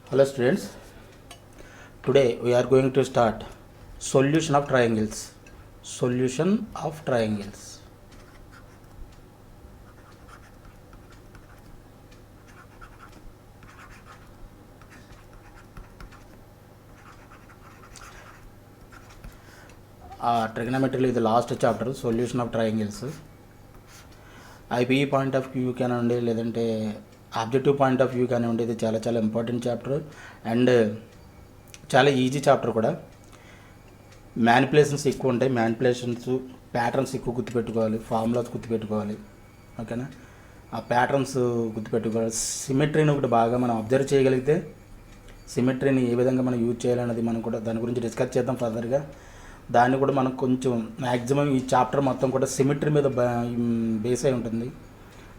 Hello students, today we are going to start solution of triangles. Solution of triangles. Trigonometry is the last chapter, solution of triangles. IPE point of view కానివ్వండి, లేదంటే objective point of view కానివ్వండి, ఇది చాలా చాలా important chapter and చాలా easy chapter కూడా. Manipulations ఎక్కువ ఉంటాయి, మ్యానిపులేషన్స్ ప్యాటర్న్స్ ఎక్కువ గుర్తుపెట్టుకోవాలి, ఫార్ములాస్ గుర్తుపెట్టుకోవాలి, ఓకేనా. ఆ ప్యాటర్న్స్ గుర్తుపెట్టుకోవాలి. సిమెట్రీని ఒకటి బాగా మనం అబ్జర్వ్ చేయగలిగితే సిమెట్రీని ఏ విధంగా మనం యూజ్ చేయాలన్నది మనం కూడా దాని గురించి డిస్కస్ చేద్దాం ఫర్దర్గా. దాన్ని కూడా మనం కొంచెం మ్యాక్సిమం ఈ చాప్టర్ మొత్తం కూడా సిమెట్రీ మీద బేస్ అయి ఉంటుంది.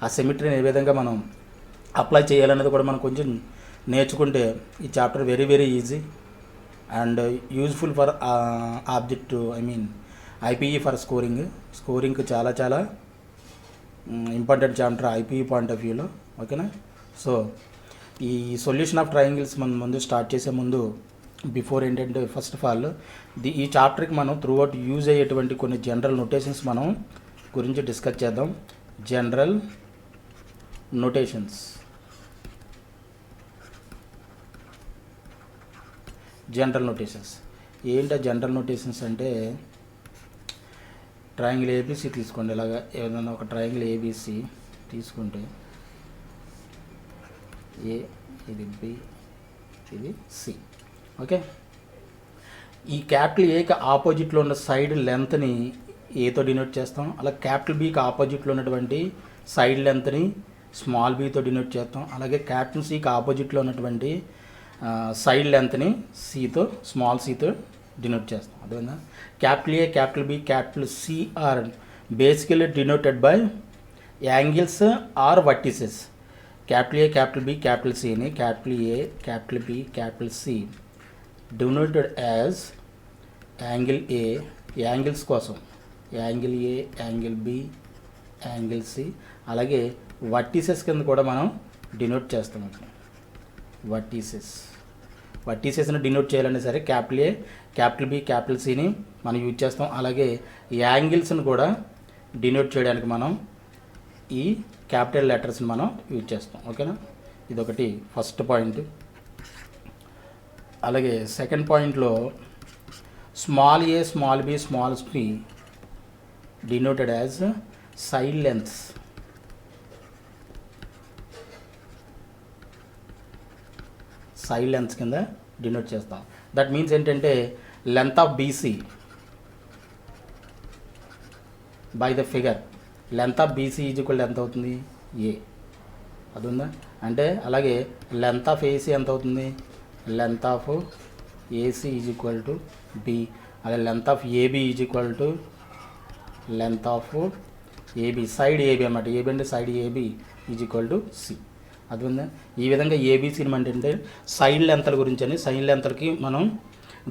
ఆ సిమెట్రీని ఏ విధంగా మనం అప్లై చేయాలనేది కూడా మనం కొంచెం నేర్చుకుంటే ఈ chapter very very easy and useful for objective IPE for స్కోరింగ్కి చాలా చాలా important chapter IPE point of వ్యూలో, ఓకేనా. సో ఈ సొల్యూషన్ ఆఫ్ ట్రయాంగిల్స్ మనం ముందు స్టార్ట్ చేసే ముందు బిఫోర్ ఏంటంటే ఫస్ట్ ఆఫ్ ఆల్ ఈ చాప్టర్కి మనం త్రూఅవుట్ యూజ్ అయ్యేటువంటి కొన్ని జనరల్ నోటేషన్స్ మనం గురించి డిస్కస్ చేద్దాం. జనరల్ నోటేషన్స్ ఏంటో జనరల్ నోటేషన్స్ అంటే ట్రయాంగిల్ ఏబీసీ తీసుకోండి. ఇలాగా ఏదైనా ఒక ట్రయాంగిల్ ఏబీసీ తీసుకుంటే ఏ, ఇది బి, ఇది సి, ఓకే. ఈ క్యాపిటల్ ఏకి ఆపోజిట్లో ఉన్న సైడ్ లెంత్ని ఏతో డినోట్ చేస్తాం. అలా క్యాపిటల్ బీకి ఆపోజిట్లో ఉన్నటువంటి సైడ్ లెంత్ని స్మాల్ బీతో డినోట్ చేస్తాం. అలాగే క్యాపిటల్ సికి ఆపోజిట్లో ఉన్నటువంటి సైడ్ లెంత్ని సితో స్మాల్ సితో డినోట్ చేస్తాం. అదేవిధంగా capital A, capital B, capital C are basically denoted by angles or vertices. Capital A, capital B, capital సిని capital A, capital B, capital C denoted as angle A, angles కోసం angle A, angle B, angle C. అలాగే vertices కింద కూడా మనం denote చేస్తాం. వర్టిసెస్ని denote చేయాలన్నా సరే capital A, capital B, capital సిని మనం యూజ్ చేస్తాం. అలాగే యాంగిల్స్ని కూడా డినోట్ చేయడానికి మనం ఈ క్యాపిటల్ లెటర్స్ని మనం యూజ్ చేస్తాం, ఓకేనా. ఇదొకటి ఫస్ట్ పాయింట్. అలాగే సెకండ్ పాయింట్లో small A, small B, small C denoted as side lengths. Side lengths కింద డినోట్ చేస్తాం. దట్ మీన్స్ ఏంటంటే length of BC by the figure. Length of BC is equal ఎంత అవుతుంది? ఏ. అది ఉందా అంటే అలాగే లెంత్ ఆఫ్ ఏసీ ఎంత అవుతుంది? Length of AC is equal to B. అలాగే length of AB is equal to length of AB, side AB అన్నమాట. ఏబీ అంటే side AB is equal to C. అది ఉందా. ఈ విధంగా ఏబీసీని అంటే సైడ్ లెంత్ల గురించి అని సైడ్ లెంత్లకి మనం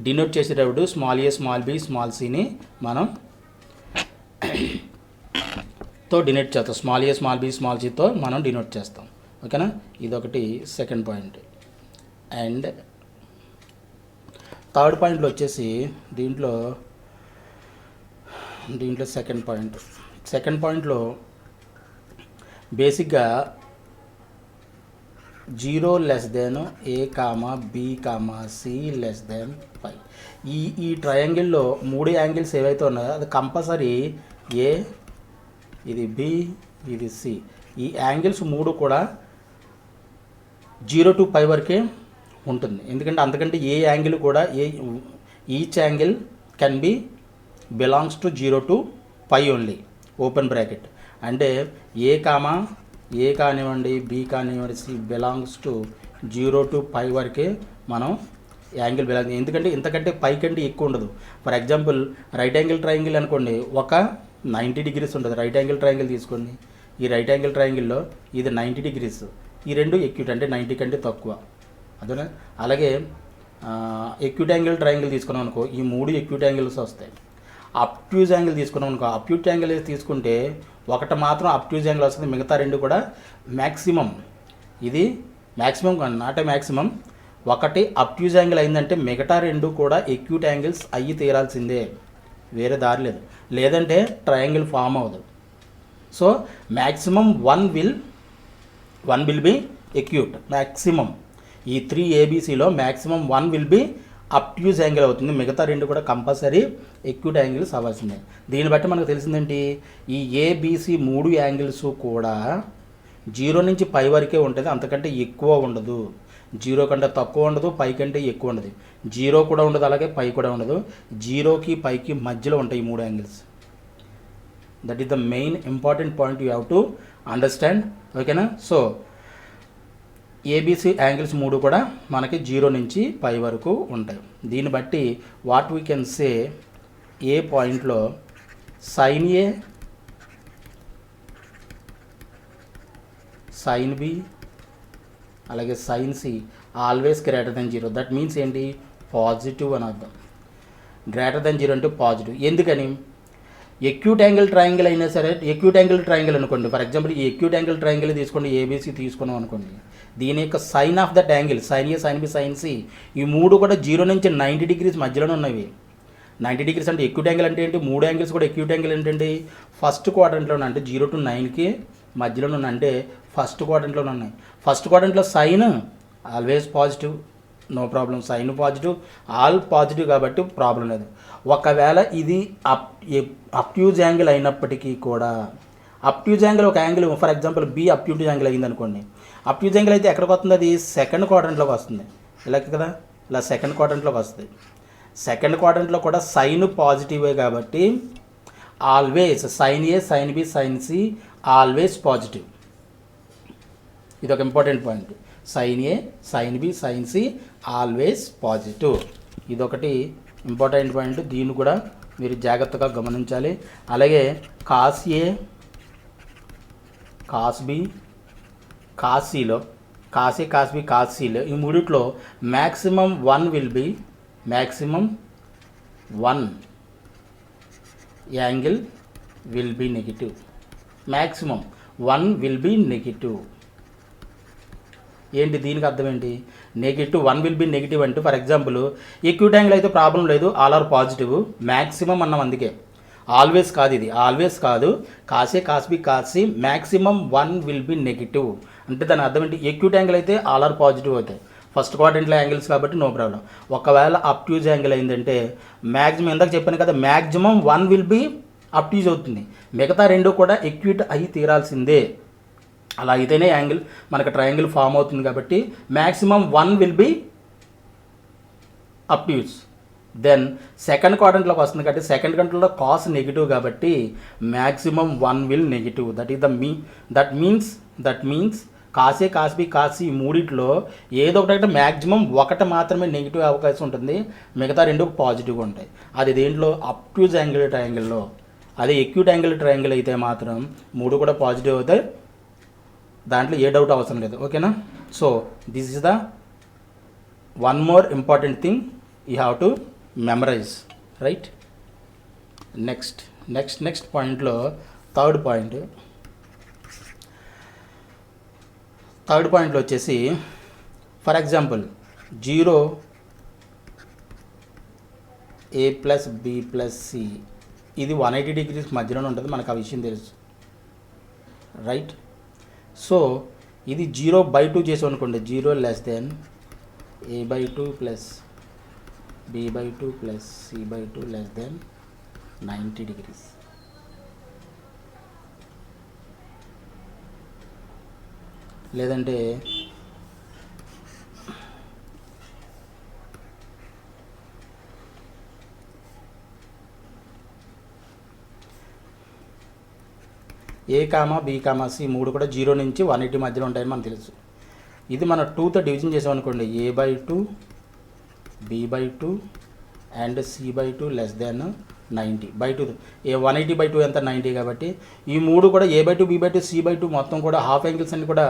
డినోట్ చేసేటప్పుడు small A, small B, small సిని మనం తో డినోట్ చేస్తాం. Small A, small B, small సితో మనం డినోట్ చేస్తాం, ఓకేనా. ఇదొకటి సెకండ్ పాయింట్. అండ్ థర్డ్ పాయింట్లో వచ్చేసి దీంట్లో సెకండ్ పాయింట్లో బేసిక్గా 0 less than A comma B comma C less than 5. ఈ ట్రయాంగిల్లో 3 యాంగిల్స్ ఏవైతే ఉన్నాయో అది కంపల్సరీ ఏ, ఇది బి, ఇది సి. ఈ యాంగిల్స్ 3 కూడా 0 to 5 వరకే ఉంటుంది. ఎందుకంటే అంతకంటే ఏ యాంగిల్ కూడా each angle can be belongs to 0 to 5 only, open bracket. అంటే ఏ కానివ్వండి, బి కానివ్వండి, సి బిలాంగ్స్ టు 0 to 5 వరకే మనం యాంగిల్ బిలాంగ్. ఎందుకంటే ఇంతకంటే 5 కంటే ఎక్కువ ఉండదు. For example right angle triangle అనుకోండి, ఒక 90 degrees ఉంటుంది. రైట్ యాంగిల్ ట్రయాంగిల్ తీసుకోండి. ఈ రైట్ యాంగిల్ ట్రయాంగిల్లో ఇది 90 degrees. ఈ రెండు ఎక్యూట్ అంటే 90 కంటే తక్కువ, అదేనా. అలాగే ఎక్యూట్ యాంగిల్ ట్రయాంగిల్ తీసుకున్నాం అనుకో, ఈ 3 ఎక్యూట్ యాంగిల్స్ వస్తాయి. అప్ట్యూజ్ యాంగిల్ తీసుకున్నాం అనుకో, అప్ట్యూజ్ యాంగిల్ తీసుకుంటే ఒకటి మాత్రం అప్ట్యూజ్ యాంగిల్ వస్తుంది, మిగతా 2 కూడా మ్యాక్సిమం. ఇది మ్యాక్సిమం నాట్ ఏ మ్యాక్సిమం, ఒకటి అబ్ట్యూజ్ యాంగిల్ అయిందంటే మిగతా రెండు కూడా ఎక్యూట్ యాంగిల్స్ అయ్యి తీరాల్సిందే, వేరే దారి లేదు, లేదంటే ట్రయాంగిల్ ఫామ్ అవ్వదు. So maximum one will be acute. Maximum ఈ 3 ABCలో maximum 1 will be obtuse angle అవుతుంది, మిగతా రెండు కూడా కంపల్సరీ ఎక్యూట్ యాంగిల్స్ అవ్వాల్సిందే. దీన్ని బట్టి మనకు తెలిసిందేంటి, ఈ ABC 3 యాంగిల్స్ కూడా 0 నుంచి పై వరకే ఉంటుంది, అంతకంటే ఎక్కువ ఉండదు. 0 కంటే తక్కువ ఉండదు, పై కంటే ఎక్కువ ఉండదు. 0 కూడా ఉండదు, అలాగే పై కూడా ఉండదు. 0కి పైకి మధ్యలో ఉంటాయి ఈ 3 angles. That is the main important point you have to understand. ఓకేనా? సో ABC యాంగిల్స్ 3 కూడా మనకి 0 నుంచి పై వరకు ఉంటాయి. దీన్ని బట్టి వాట్ వీ కెన్ సే, ఏ పాయింట్లో సైన్ A, సైన్ B, అలాగే sine C always greater than 0. That means ఏంటి, పాజిటివ్ అని అర్థం. గ్రేటర్ దెన్ 0 అంటే పాజిటివ్. ఎందుకని, ఎక్యూట్ యాంగిల్ ట్రయాంగిల్ అయినా సరే, ఎక్యూట్ యాంగిల్ ట్రయాంగిల్ అనుకోండి, ఫర్ ఎగ్జాంపుల్ ఈ ఎక్యూట్ యాంగిల్ ట్రయాంగిల్ తీసుకోండి, ABC తీసుకున్నాం అనుకోండి, దీని యొక్క sine of that angle sine A, sine B, sine C ఈ 3 కూడా 0 నుంచి 90 డిగ్రీస్ మధ్యలోనే ఉన్నవి. 90 డిగ్రీస్ అంటే ఎక్యూట్ యాంగిల్ అంటే ఏంటి, 3 యాంగిల్స్ కూడా ఎక్యూట్ యాంగిల్ ఏంటంటే ఫస్ట్ క్వాడ్రంట్లో అంటే 0 to 9కి మధ్యలో ఉన్న, అంటే ఫస్ట్ క్వాడ్రంట్లో ఉన్నాయి. ఫస్ట్ క్వాడ్రంట్లో sine always positive, no problem, sine positive, all positive కాబట్టి ప్రాబ్లం లేదు. ఒకవేళ ఇది అబ్ట్యూజ్ యాంగిల్ అయినప్పటికీ కూడా, అబ్ట్యూజ్ యాంగిల్ ఒక angle for example B obtuse angle అయింది అనుకోండి, అబ్ట్యూజ్ యాంగిల్ అయితే ఎక్కడికి వస్తుంది, అది సెకండ్ క్వాడ్రంట్లోకి వస్తుంది, ఇలా కదా, ఇలా సెకండ్ క్వాడ్రంట్లోకి వస్తుంది. సెకండ్ క్వాడ్రంట్లో కూడా సైన్ పాజిటివే కాబట్టి always sine A, sine B, sine C always positive. ఇది ఒక important point. Sine A, sine B, sine C always positive. ఇదొకటి ఇంపార్టెంట్ పాయింట్, దీన్ని కూడా మీరు జాగ్రత్తగా గమనించాలి. అలాగే cos A, cos B, cos Cలో, cos A, cos B, cos Cలో ఈ మూడిట్లో maximum 1 will be, maximum 1 angle will be negative. Maximum 1 will be negative. ఏంటి దీనికి అర్థం ఏంటి, నెగిటివ్ 1 విల్ బి నెగిటివ్ అంటే ఫర్ ఎగ్జాంపుల్ ఎక్యూట్ యాంగిల్ అయితే ప్రాబ్లం లేదు, ఆల్ ఆర్ పాజిటివ్, మ్యాక్సిమం అన్నాం, అందుకే ఆల్వేస్ కాదు, ఇది ఆల్వేస్ కాదు. Cos A, cos B, cos C maximum 1 will be negative అంటే దాని అర్థం ఏంటి, ఎక్యూట్ యాంగిల్ అయితే ఆల్ ఆర్ పాజిటివ్ అవుతాయి, ఫస్ట్ క్వాడ్రంట్లో యాంగిల్స్ కాబట్టి నో ప్రాబ్లం. ఒకవేళ అబ్ట్యూజ్ యాంగిల్ అయిందంటే మ్యాక్సిమం, ఇందాక చెప్పాను కదా, మ్యాక్సిమం 1 విల్ బి అబ్ట్యూజ్ అవుతుంది, మిగతా రెండు కూడా ఎక్యూట్ అయి తీరాల్సిందే. అలా అయితేనే యాంగిల్ మనకు ట్రయాంగిల్ ఫామ్ అవుతుంది. కాబట్టి maximum 1 will be obtuse. Then second క్వాడ్రంట్లోకి వస్తుంది కాబట్టి సెకండ్ క్వాడ్రంట్లో కాస్ నెగిటివ్ కాబట్టి maximum 1 will negative. That is the that means cos A, cos B, cos C మూడిట్లో ఏదో ఒకటి మ్యాక్సిమం ఒకటి మాత్రమే నెగిటివ్ అవకాశం ఉంటుంది, మిగతా రెండు పాజిటివ్గా ఉంటాయి. అది దేంట్లో, అబ్ట్యూజ్ యాంగిల్ ట్రయాంగిల్లో. అదే ఎక్యూట్ యాంగిల్ ట్రయాంగిల్ అయితే మాత్రం 3 కూడా పాజిటివ్ అవుతాయి, దాంట్లో ఏ డౌట్ అవసరం లేదు. ఓకేనా? So this is the one more important thing you have to memorise, right? Next పాయింట్లో థర్డ్ పాయింట్లో వచ్చేసి for example 0 A plus B plus C ఇది 180 డిగ్రీస్ మధ్యలోనే ఉంటుంది, మనకు ఆ విషయం తెలుసు, రైట్? సో ఇది 0/2 చేసాం అనుకోండి, 0 less then A/2 plus B/2 plus C/2 less than 90 degrees. లేదంటే A, B, C 3 కూడా 0 నుంచి 180 మధ్యలో ఉంటాయని మనకు తెలుసు. ఇది మనం 2తో డివిజన్ చేసామనుకోండి, A/2, B/2 and C/2 less than 90/2. 180/2 ఎంత, 90 కాబట్టి ఈ 3 కూడా A/2, B/2, C/2 మొత్తం కూడా హాఫ్ యాంగిల్స్ అన్ని కూడా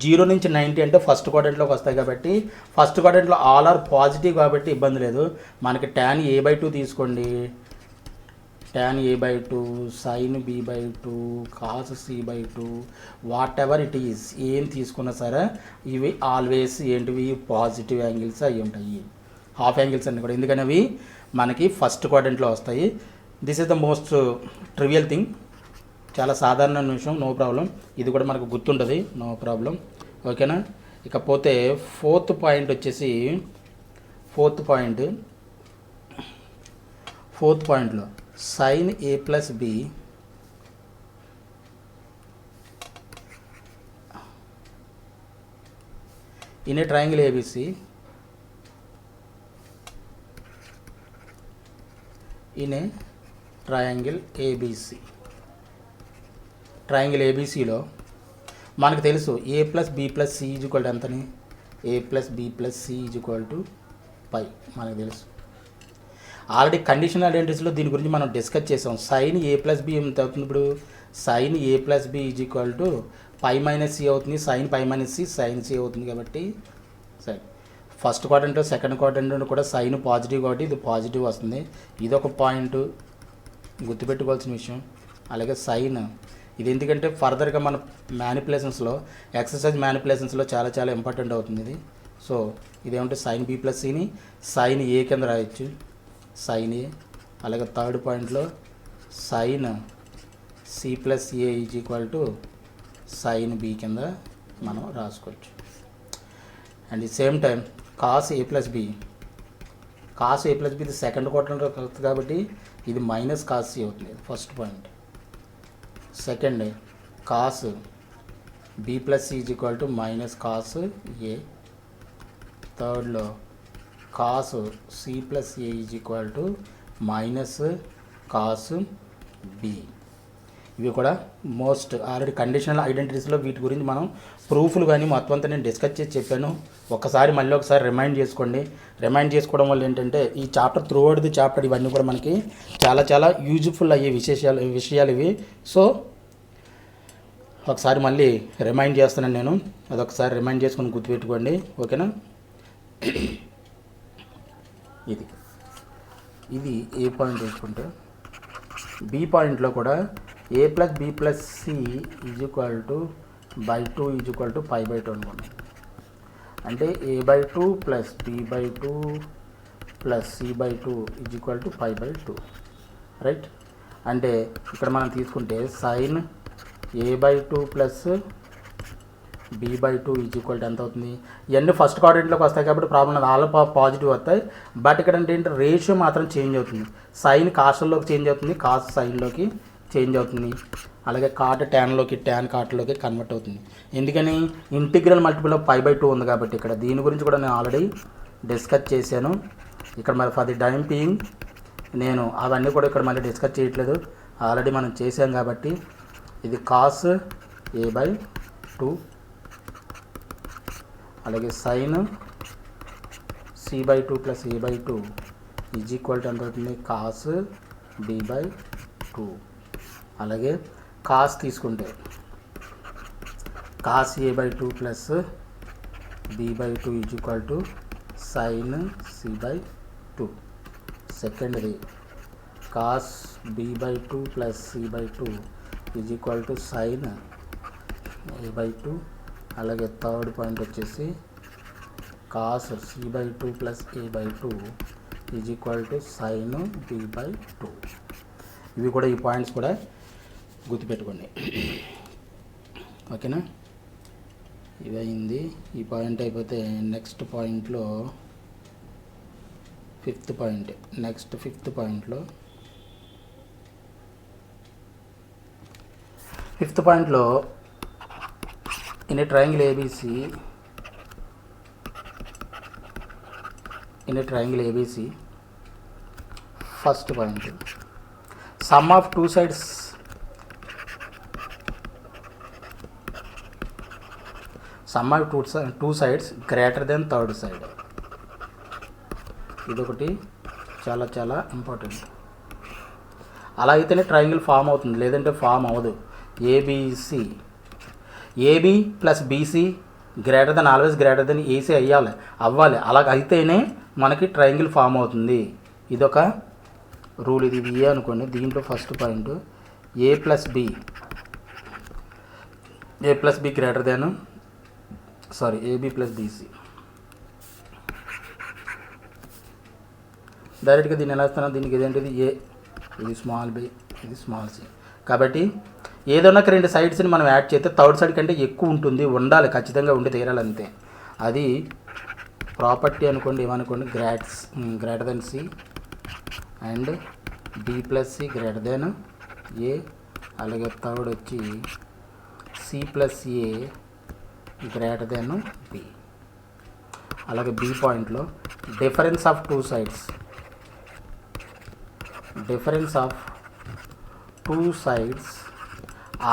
0 నుంచి 90 అంటే ఫస్ట్ క్వాడ్రంట్లోకి వస్తాయి. కాబట్టి ఫస్ట్ క్వాడ్రంట్లో ఆల్ ఆర్ పాజిటివ్ కాబట్టి ఇబ్బంది లేదు. మనకి tan A/2 తీసుకోండి, tan A/2, sin B/2, cos C/2, what ever it is, ఏం తీసుకున్నా సరే ఇవి ఆల్వేస్ ఏంటివి పాజిటివ్ యాంగిల్స్ అయి ఉంటాయి. హాఫ్ యాంగిల్స్ అన్నీ కూడా, ఎందుకని అవి మనకి ఫస్ట్ క్వాడ్రంట్లో వస్తాయి. This is the most trivial thing, చాలా సాధారణ విషయం, నో ప్రాబ్లం. ఇది కూడా మనకు గుర్తుంటుంది, నో ప్రాబ్లం. ఓకేనా. ఇకపోతే ఫోర్త్ పాయింట్లో sin A plus B in a triangle ABC triangle ఏబీసీలో మనకు తెలుసు A plus B plus C equal to ఎంతని, A plus B plus C equal to pi మనకు తెలుసు. ఆల్రెడీ కండిషనల్ ఐడెంటిటీస్లో దీని గురించి మనం డిస్కస్ చేసాం. sin A ప్లస్ B ఎంత అవుతుంది, ఇప్పుడు sin A plus B is equal to pi minus C అవుతుంది, sin pi minus C sin C అవుతుంది. కాబట్టి సరే, ఫస్ట్ క్వాడ్రంట్ సెకండ్ క్వాడ్రంట్ కూడా సైన్ పాజిటివ్ కాబట్టి ఇది పాజిటివ్ వస్తుంది. ఇది ఒక పాయింట్ గుర్తుపెట్టుకోవాల్సిన విషయం. అలాగే సైన్ ఇది ఎందుకంటే ఫర్దర్గా మన మ్యానిపులేషన్స్లో, ఎక్సర్సైజ్ మ్యానిపులేషన్స్లో చాలా చాలా ఇంపార్టెంట్ అవుతుంది ఇది. సో ఇదేమంటే sin B ప్లస్ Cని sin A కింద రాయొచ్చు, sin A. అలాగే థర్డ్ పాయింట్లో sin C plus A is equal to sin B కింద మనం రాసుకోవచ్చు. అండ్ ఈ same time cos A plus B ఇది సెకండ్ క్వాడ్రంట్లో కలుగుతుంది కాబట్టి ఇది మైనస్ cos C అవుతుంది, first point. Second cos B plus C is equal to minus cos A. థర్డ్లో cos C plus A is equal to minus cos B. ఇవి కూడా most already conditional ఐడెంటిటీస్లో వీటి గురించి మనం ప్రూఫ్లు కానీ మొత్తం అంతా నేను డిస్కస్ చేసి చెప్పాను. మళ్ళీ ఒకసారి రిమైండ్ చేసుకోండి. రిమైండ్ చేసుకోవడం వల్ల ఏంటంటే ఈ chapter through out the chapter ఇవన్నీ కూడా మనకి చాలా చాలా యూజ్ఫుల్ అయ్యే విషయాలు ఇవి. సో ఒకసారి మళ్ళీ రిమైండ్ చేస్తున్నాను నేను, అదొకసారి రిమైండ్ చేసుకొని గుర్తుపెట్టుకోండి. ఓకేనా. ఇది ఏ పాయింట్ వేసుకుంటే బి పాయింట్లో కూడా A plus B plus C is equal to by2 is equal to π/2 అనుకోండి. అంటే A/2 plus B/2 plus C/2 is equal to π/2, right. అంటే ఇక్కడ మనం తీసుకుంటే sin A/2 plus B/2 is equal to ఎంత అవుతుంది. ఇవన్నీ ఫస్ట్ క్వాడ్రంట్లోకి వస్తాయి కాబట్టి ప్రాబ్లం ఆల్ పాజిటివ్ వస్తాయి. బట్ ఇక్కడ ఏంటంటే రేషియో మాత్రం చేంజ్ అవుతుంది. సైన్ కాస్ట్లోకి చేంజ్ అవుతుంది, కాస్ సైన్లోకి చేంజ్ అవుతుంది. అలాగే కాట్ ట్యాన్లోకి, ట్యాన్ కాట్లోకి కన్వర్ట్ అవుతుంది. ఎందుకని ఇంటిగ్రల్ మల్టిపుల్ ఆఫ్ π/2 ఉంది కాబట్టి. ఇక్కడ దీని గురించి కూడా నేను ఆల్రెడీ డిస్కస్ చేశాను. ఇక్కడ మరి ఫర్ ది టైం బీయింగ్ నేను అవన్నీ కూడా ఇక్కడ మళ్ళీ డిస్కస్ చేయట్లేదు, ఆల్రెడీ మనం చేసాం కాబట్టి. ఇది కాస్ A/2, అలాగే sine C/2 plus A/2 is equal to ఎంత అవుతుంది, కాస్ B/2. అలాగే కాస్ తీసుకుంటే cos A/2 plus B/2 is equal to sine C/2. సెకండ్ది cos B/2 plus C/2 is equal to sine A/2. అలాగే థర్డ్ పాయింట్ వచ్చేసి cos C/2 plus A/2 is equal to sine B/2. ఇవి కూడా ఈ points కూడా గుర్తుపెట్టుకోండి. ఓకేనా. ఇది అయింది. ఈ పాయింట్ అయిపోతే నెక్స్ట్ పాయింట్లో ఫిఫ్త్ పాయింట్లో in a triangle ABC, first point, sum of two sides greater than third side. ఇదొకటి చాలా చాలా ఇంపార్టెంట్. అలా అయితేనే ట్రయాంగిల్ ఫామ్ అవుతుంది, లేదంటే ఫామ్ అవ్వదు. AB plus BC greater than, always greater then AC అవ్వాలి. అలాగ అయితేనే మనకి ట్రయాంగిల్ ఫామ్ అవుతుంది. ఇదొక రూల్ ఇది ఏ అనుకోండి. దీంట్లో first point A plus B greater than AB plus BC. డైరెక్ట్గా దీన్ని ఎలా ఇస్తాను, దీనికి ఇదేంటిది ఏ, ఇది స్మాల్ బి, ఇది స్మాల్ సి. కాబట్టి ఏదైనా రెండు సైడ్స్ని మనం యాడ్ చేస్తే థర్డ్ సైడ్ కంటే ఎక్కువ ఉంటుంది, ఉండాలి, ఖచ్చితంగా ఉండి తీరాలి అంతే. అది ప్రాపర్టీ అనుకోండి, ఏమనుకోండి, greater than C and B plus C greater than A. అలాగే థర్డ్ వచ్చి C plus A greater than B. అలాగే బి పాయింట్లో difference of two sides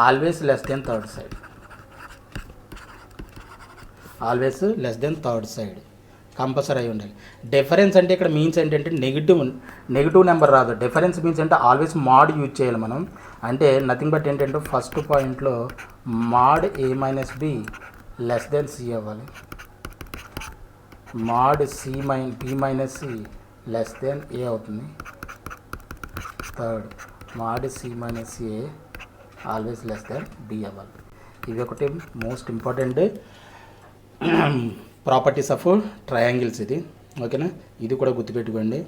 always less than third side. Compulsory అయి ఉండాలి. డిఫరెన్స్ అంటే ఇక్కడ మీన్స్ ఏంటంటే నెగిటివ్ నెంబర్ రాదు. డిఫరెన్స్ మీన్స్ అంటే ఆల్వేస్ మాడ్ యూజ్ చేయాలి మనం. అంటే నథింగ్ బట్ ఏంటంటే ఫస్ట్ పాయింట్లో mod A minus B less than C అవ్వాలి, mod B minus C less than A అవుతుంది. Third mod C minus A always less than B అవ్వాలి. ఇవి ఒకటి most important properties of triangles ఇది. ఓకేనా, ఇది కూడా గుర్తుపెట్టుకోండి.